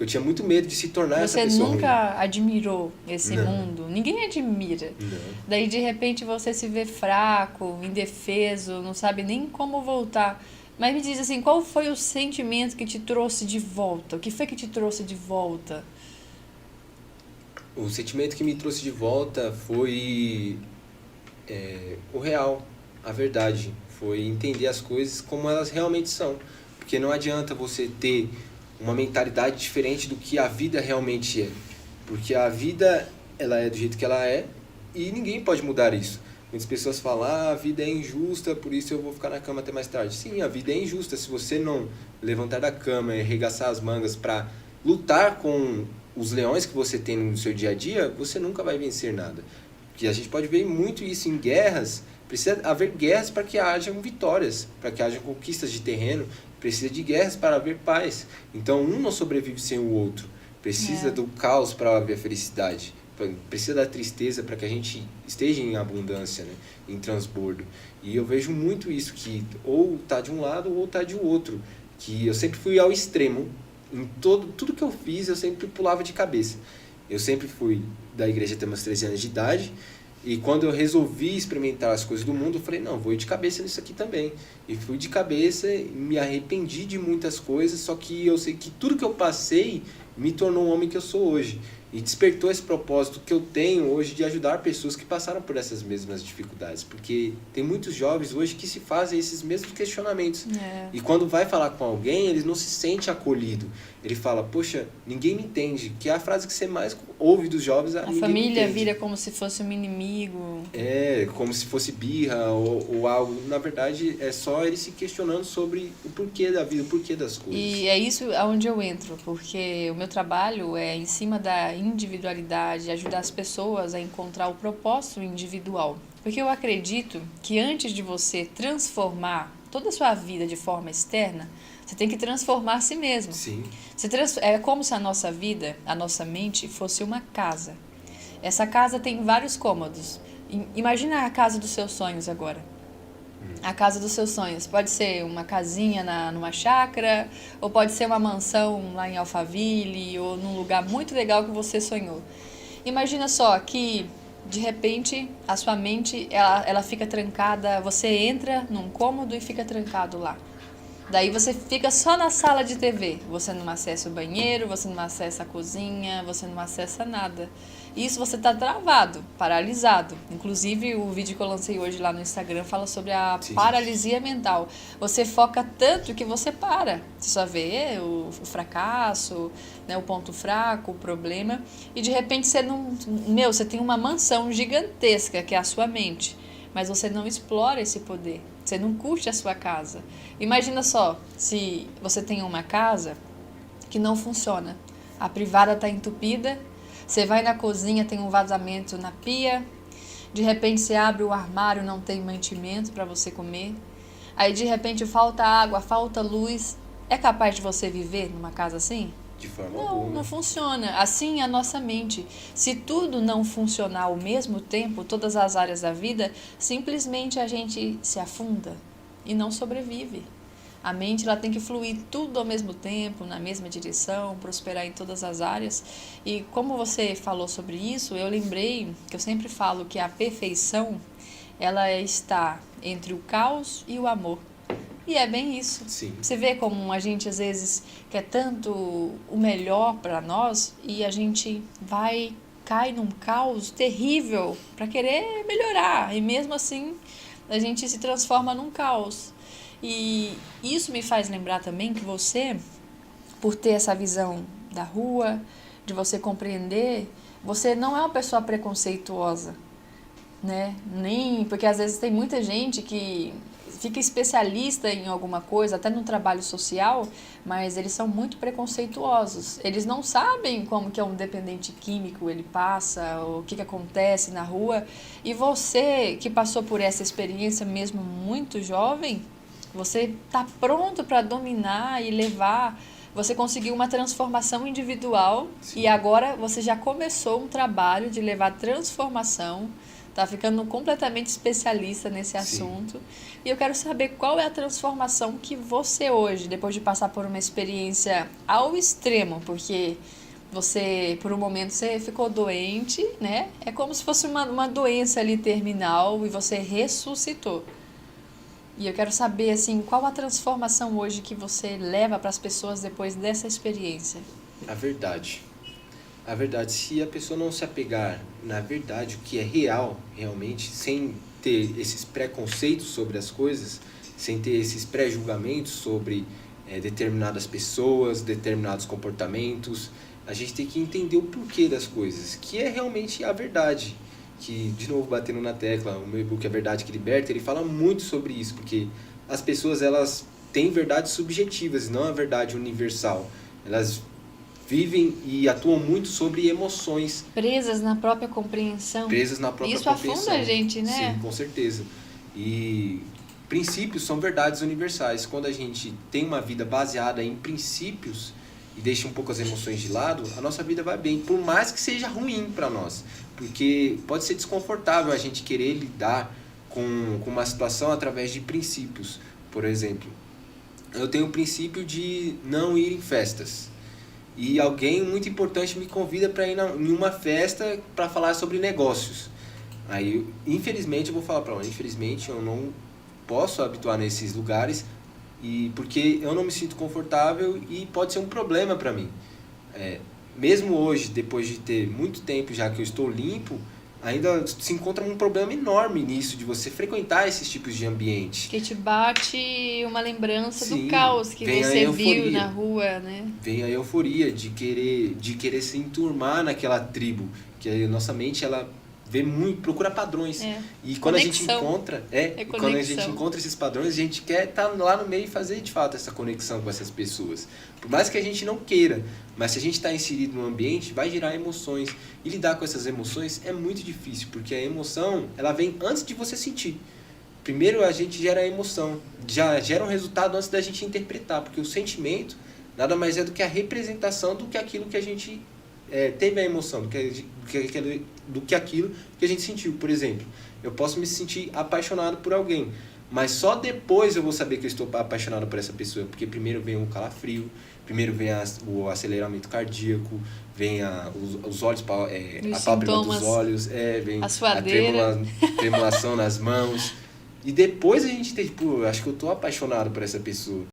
Eu tinha muito medo de se tornar essa Você pessoa nunca admirou esse Não. mundo. Ninguém admira. ruim. Não. Daí, de repente, você se vê fraco, indefeso, não sabe nem como voltar. Mas me diz assim, qual foi o sentimento que te trouxe de volta? O que foi que te trouxe de volta? O sentimento que me trouxe de volta foi o real, a verdade. Foi entender as coisas como elas realmente são. Porque não adianta você ter uma mentalidade diferente do que a vida realmente é. Porque a vida, ela é do jeito que ela é e ninguém pode mudar isso. Muitas pessoas falam, a vida é injusta, por isso eu vou ficar na cama até mais tarde. Sim, a vida é injusta. Se você não levantar da cama e arregaçar as mangas para lutar com os leões que você tem no seu dia a dia, você nunca vai vencer nada. Porque a gente pode ver muito isso em guerras. Precisa haver guerras para que hajam vitórias, para que hajam conquistas de terreno. Precisa de guerras para haver paz. Então, um não sobrevive sem o outro. Precisa do caos para haver felicidade. Precisa da tristeza para que a gente esteja em abundância, né? Em transbordo. E eu vejo muito isso, que ou tá de um lado ou tá de outro. Que eu sempre fui ao extremo. Em tudo que eu fiz, eu sempre pulava de cabeça. Eu sempre fui da igreja até meus 13 anos de idade. E quando eu resolvi experimentar as coisas do mundo, eu falei, não, vou ir de cabeça nisso aqui também. E fui de cabeça, me arrependi de muitas coisas, só que eu sei que tudo que eu passei me tornou o homem que eu sou hoje. E despertou esse propósito que eu tenho hoje de ajudar pessoas que passaram por essas mesmas dificuldades. Porque tem muitos jovens hoje que se fazem esses mesmos questionamentos. E quando vai falar com alguém, eles não se sente acolhido. Ele fala, poxa, ninguém me entende. Que é a frase que você mais ouve dos jovens. A família vira como se fosse um inimigo. Como se fosse birra ou algo. Na verdade, é só ele se questionando sobre o porquê da vida, o porquê das coisas. E é isso aonde eu entro, porque o meu trabalho é em cima da individualidade, ajudar as pessoas a encontrar o propósito individual. Porque eu acredito que antes de você transformar toda a sua vida de forma externa, você tem que transformar a si mesmo. Sim. É como se a nossa vida, a nossa mente, fosse uma casa. Essa casa tem vários cômodos. Imagina a casa dos seus sonhos agora. A casa dos seus sonhos. Pode ser uma casinha numa chácara, ou pode ser uma mansão lá em Alphaville, ou num lugar muito legal que você sonhou. Imagina só que, de repente, a sua mente ela fica trancada, você entra num cômodo e fica trancado lá. Daí você fica só na sala de TV. Você não acessa o banheiro, você não acessa a cozinha, você não acessa nada. Isso você está travado, paralisado. Inclusive, o vídeo que eu lancei hoje lá no Instagram fala sobre a paralisia mental. Você foca tanto que você para. Você só vê o fracasso, né, o ponto fraco, o problema. E de repente você tem uma mansão gigantesca que é a sua mente. Mas você não explora esse poder. Você não curte a sua casa. Imagina só, se você tem uma casa que não funciona. A privada está entupida, você vai na cozinha, tem um vazamento na pia, de repente você abre o armário, não tem mantimento para você comer. Aí de repente falta água, falta luz. É capaz de você viver numa casa assim? De forma alguma. Não funciona. Assim é a nossa mente. Se tudo não funcionar ao mesmo tempo, todas as áreas da vida, simplesmente a gente se afunda e não sobrevive. A mente ela tem que fluir tudo ao mesmo tempo, na mesma direção, prosperar em todas as áreas. E como você falou sobre isso, eu lembrei que eu sempre falo que a perfeição ela está entre o caos e o amor. E é bem isso. Sim. Você vê como a gente às vezes quer tanto o melhor para nós e a gente cai num caos terrível para querer melhorar. E mesmo assim a gente se transforma num caos. E isso me faz lembrar também que você, por ter essa visão da rua, de você compreender, você não é uma pessoa preconceituosa, né? Nem, porque às vezes tem muita gente que fica especialista em alguma coisa, até no trabalho social, mas eles são muito preconceituosos. Eles não sabem como que é um dependente químico, ele passa, o que acontece na rua. E você, que passou por essa experiência mesmo muito jovem, você está pronto para dominar e levar. Você conseguiu uma transformação individual. Sim. E agora você já começou um trabalho de levar transformação tá ficando completamente especialista nesse Sim. assunto. E eu quero saber qual é a transformação que você hoje, depois de passar por uma experiência ao extremo, porque você, por um momento, você ficou doente, né? É como se fosse uma doença ali terminal e você ressuscitou. E eu quero saber, assim, qual a transformação hoje que você leva para as pessoas depois dessa experiência? A verdade. A verdade, se a pessoa não se apegar na verdade, o que é real, realmente, sem ter esses preconceitos sobre as coisas, sem ter esses pré-julgamentos sobre determinadas pessoas, determinados comportamentos, a gente tem que entender o porquê das coisas, que é realmente a verdade. Que, de novo, batendo na tecla, o meu e-book A Verdade que Liberta, ele fala muito sobre isso, porque as pessoas, elas têm verdades subjetivas, não a verdade universal. Elas vivem e atuam muito sobre emoções, Presas na própria compreensão. presas na própria Isso afunda compreensão. a gente, né? Sim, com certeza. E princípios são verdades universais. Quando a gente tem uma vida baseada em princípios e deixa um pouco as emoções de lado, a nossa vida vai bem, por mais que seja ruim para nós. Porque pode ser desconfortável a gente querer lidar com uma situação através de princípios. Por exemplo, eu tenho o princípio de não ir em festas. E alguém muito importante me convida para ir em uma festa para falar sobre negócios. Aí, infelizmente, eu vou falar para ela, infelizmente eu não posso habituar nesses lugares e porque eu não me sinto confortável e pode ser um problema para mim. Mesmo hoje, depois de ter muito tempo já que eu estou limpo, ainda se encontra um problema enorme nisso, de você frequentar esses tipos de ambiente. Que te bate uma lembrança Sim, do caos que vem a você viu euforia. na rua, né? Vem a euforia de querer se enturmar naquela tribo, que a nossa mente, ela vê muito, procura padrões. E quando a gente Conexão. encontra, quando a gente Conexão. encontra esses padrões, a gente quer estar lá no meio e fazer de fato essa conexão com essas pessoas. Por mais que a gente não queira, mas se a gente está inserido no ambiente, vai gerar emoções. E lidar com essas emoções é muito difícil, porque a emoção, ela vem antes de você sentir. Primeiro a gente gera a emoção, já gera um resultado antes da gente interpretar, porque o sentimento nada mais é do que a representação do que aquilo que a gente teve a emoção, do que aquilo que a gente sentiu. Por exemplo, eu posso me sentir apaixonado por alguém, mas só depois eu vou saber que eu estou apaixonado por essa pessoa, porque primeiro vem o calafrio, primeiro vem o aceleramento cardíaco, vem os olhos, a pálpebra dos olhos, vem a suadeira, tremulação nas mãos, e depois a gente tem, acho que eu estou apaixonado por essa pessoa.